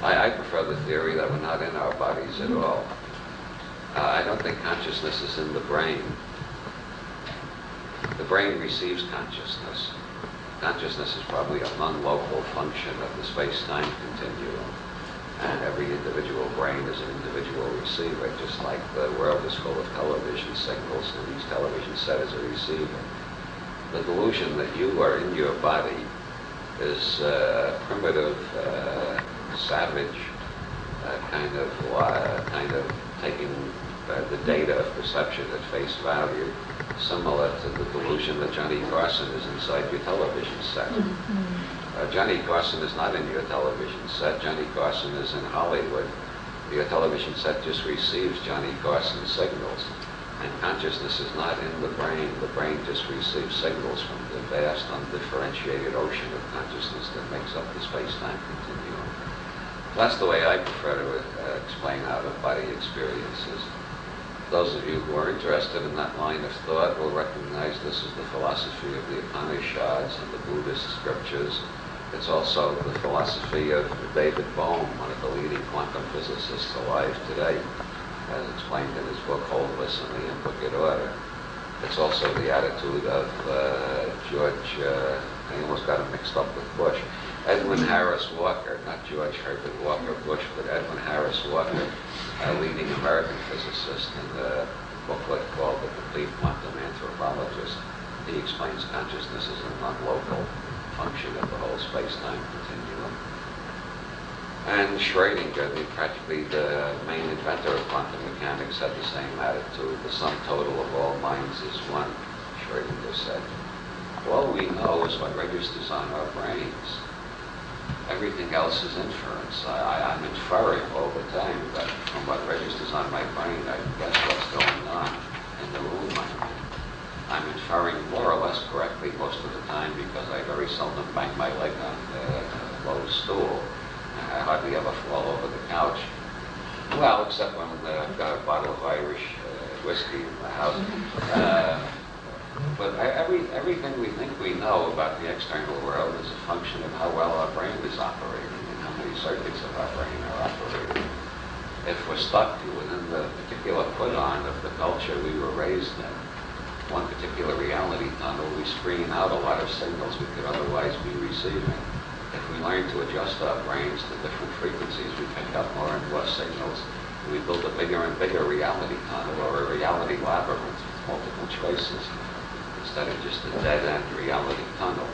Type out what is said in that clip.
I prefer the theory that we're not in our bodies at all. I don't think consciousness is in the brain. The brain receives consciousness. Consciousness is probably a non-local function of the space-time continuum. And every individual brain is an individual receiver, just like the world is full of television signals, and each television set is a receiver. The delusion that you are in your body is primitive, savage, kind of taking the data of perception at face value, similar to the delusion that Johnny Carson is inside your television set. Johnny Carson is not in your television set. Johnny Carson is in Hollywood. Your television set just receives Johnny Carson's signals. And consciousness is not in the brain. The brain just receives signals from the vast, undifferentiated ocean of consciousness that makes up the space-time continuum. That's the way I prefer to explain out-of-body experiences. Those of you who are interested in that line of thought will recognize this is the philosophy of the Upanishads and the Buddhist scriptures. It's also the philosophy of David Bohm, one of the leading quantum physicists alive today, as explained in his book Wholeness and the Implicate Order. It's also the attitude of I almost got him mixed up with Bush, Edwin Harris Walker, not George Herbert Walker Bush, but Edwin Harris Walker, a leading American physicist, in a booklet called The Complete Quantum Anthropologist. He explains consciousness as a non-local function of the whole space-time continuum. And Schrödinger, practically the main inventor of quantum mechanics, had the same attitude. The sum total of all minds is one, Schrödinger said. All we know is what registers on our brains. Everything else is inference. I'm inferring all the time that from what registers on my brain, I can guess what's going on in the room I'm in. I'm inferring more or less correctly most of the time because I very seldom bang my leg on a low stool. I hardly ever fall over the couch. Well, except when I've got a bottle of Irish whiskey in the house. But everything we think we know about the external world is a function of how well our brain is operating and how many circuits of our brain are operating. If we're stuck within the particular put-on of the culture we were raised in, one particular reality tunnel, we screen out a lot of signals we could otherwise be receiving. If we learn to adjust our brains to different frequencies, we pick up more and more signals. We build a bigger and bigger reality tunnel, or a reality labyrinth with multiple choices, instead of just a dead-end reality tunnel.